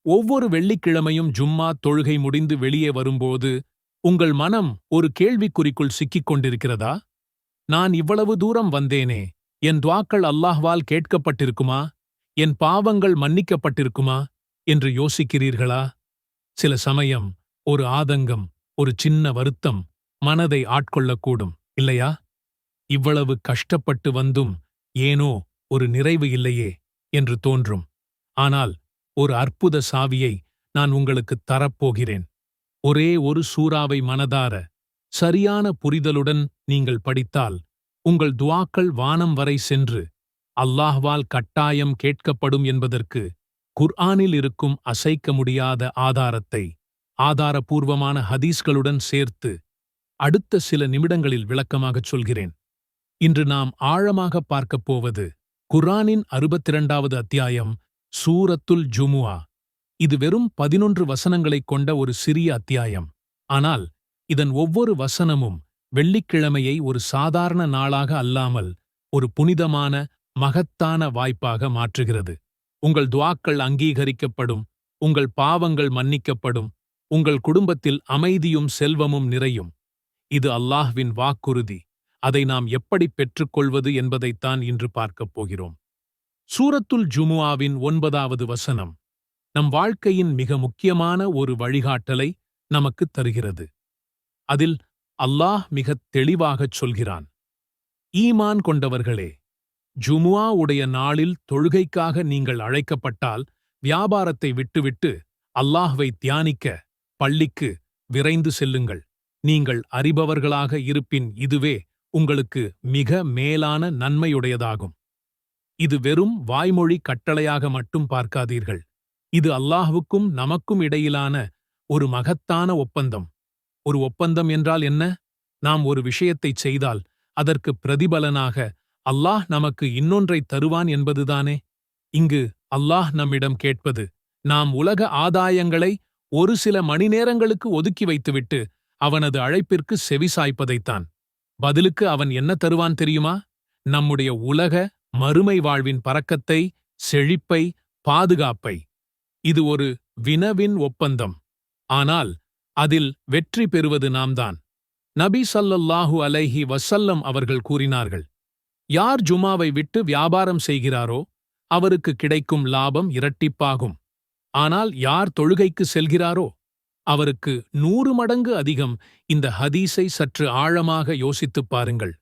ஒவ்வொரு வெள்ளிக்கிழமையும் ஜும்மா தொழுகை முடிந்து வெளியே வரும்போது உங்கள் மனம் ஒரு கேள்விக்குறிக்குள் சிக்கிக் கொண்டிருக்கிறதா? நான் இவ்வளவு தூரம் வந்தேனே, என் துஆக்கள் அல்லாஹ்வால் கேட்கப்பட்டிருக்குமா, என் பாவங்கள் மன்னிக்கப்பட்டிருக்குமா என்று யோசிக்கிறீர்களா? சில சமயம் ஒரு ஆதங்கம், ஒரு சின்ன வருத்தம் மனதை ஆட்கொள்ளக்கூடும், இல்லையா? இவ்வளவு கஷ்டப்பட்டு வந்தும் ஏனோ ஒரு நிறைவு இல்லையே என்று தோன்றும். ஆனால் ஒரு அற்புத சாவியை நான் உங்களுக்குத் தரப்போகிறேன். ஒரே ஒரு சூறாவை மனதார சரியான புரிதலுடன் நீங்கள் படித்தால் உங்கள் துஆக்கள் வானம் வரை சென்று அல்லாஹ்வால் கட்டாயம் கேட்கப்படும் என்பதற்கு குர்ஆனில் இருக்கும் அசைக்க முடியாத ஆதாரத்தை ஆதாரபூர்வமான ஹதீஸ்களுடன் சேர்த்து அடுத்த சில நிமிடங்களில் விளக்கமாகச் சொல்கிறேன். இன்று நாம் ஆழமாக பார்க்கப் போவது குர்ஆனின் 62வது அத்தியாயம் சூரத்துல் ஜுமுஆ. இது வெறும் 11 வசனங்களைக் கொண்ட ஒரு சிறிய அத்தியாயம். ஆனால் இதன் ஒவ்வொரு வசனமும் வெள்ளிக்கிழமையை ஒரு சாதாரண நாளாக அல்லாமல் ஒரு புனிதமான மகத்தான வாய்ப்பாக மாற்றுகிறது. உங்கள் துஆக்கள் அங்கீகரிக்கப்படும், உங்கள் பாவங்கள் மன்னிக்கப்படும், உங்கள் குடும்பத்தில் அமைதியும் செல்வமும் நிறையும். இது அல்லாஹ்வின் வாக்குறுதி. அதை நாம் எப்படி பெற்றுக்கொள்வது என்பதைத்தான் இன்று பார்க்கப் போகிறோம். சூரத்துல் ஜுமுஆவின் 9வது வசனம் நம் வாழ்க்கையின் மிக முக்கியமான ஒரு வழிகாட்டலை நமக்குத் தருகிறது. அதில் அல்லாஹ் மிகத் தெளிவாகச் சொல்கிறான், ஈமான் கொண்டவர்களே, ஜுமுஆ உடைய நாளில் தொழுகைக்காக நீங்கள் அழைக்கப்பட்டால் வியாபாரத்தை விட்டுவிட்டு அல்லாஹ்வை தியானிக்க பள்ளிக்கு விரைந்து செல்லுங்கள். நீங்கள் அறிபவர்களாக இருப்பின் இதுவே உங்களுக்கு மிக மேலான நன்மையுடையதாகும். இது வெறும் வாய்மொழி கட்டளையாக மட்டும் பார்க்காதீர்கள். இது அல்லாஹ்வுக்கும் நமக்கும் இடையிலான ஒரு மகத்தான ஒப்பந்தம். ஒரு ஒப்பந்தம் என்றால் என்ன? நாம் ஒரு விஷயத்தைச் செய்தால் அதற்கு பிரதிபலனாக அல்லாஹ் நமக்கு இன்னொன்றைத் தருவான் என்பதுதானே? இங்கு அல்லாஹ் நம்மிடம் கேட்பது, நாம் உலக ஆதாயங்களை ஒரு சில மணி நேரங்களுக்கு ஒதுக்கி வைத்துவிட்டு அவனது அழைப்பிற்கு செவிசாய்ப்பதைத்தான். பதிலுக்கு அவன் என்ன தருவான் தெரியுமா? நம்முடைய உலக மறுமை வாழ்வின் பரக்கத்தை, செழிப்பை, பாதுகாப்பை. இது ஒரு வினவின் ஒப்பந்தம். ஆனால் அதில் வெற்றி பெறுவது நாம்தான். நபி ஸல்லல்லாஹு அலைஹி வஸல்லம் அவர்கள் கூறினார்கள், யார் ஜுமாவை விட்டு வியாபாரம் செய்கிறாரோ அவருக்கு கிடைக்கும் லாபம் இரட்டிப்பாகும். ஆனால் யார் தொழுகைக்கு செல்கிறாரோ அவருக்கு 100 மடங்கு அதிகம். இந்த ஹதீஸை சற்று ஆழமாக யோசித்துப் பாருங்கள்.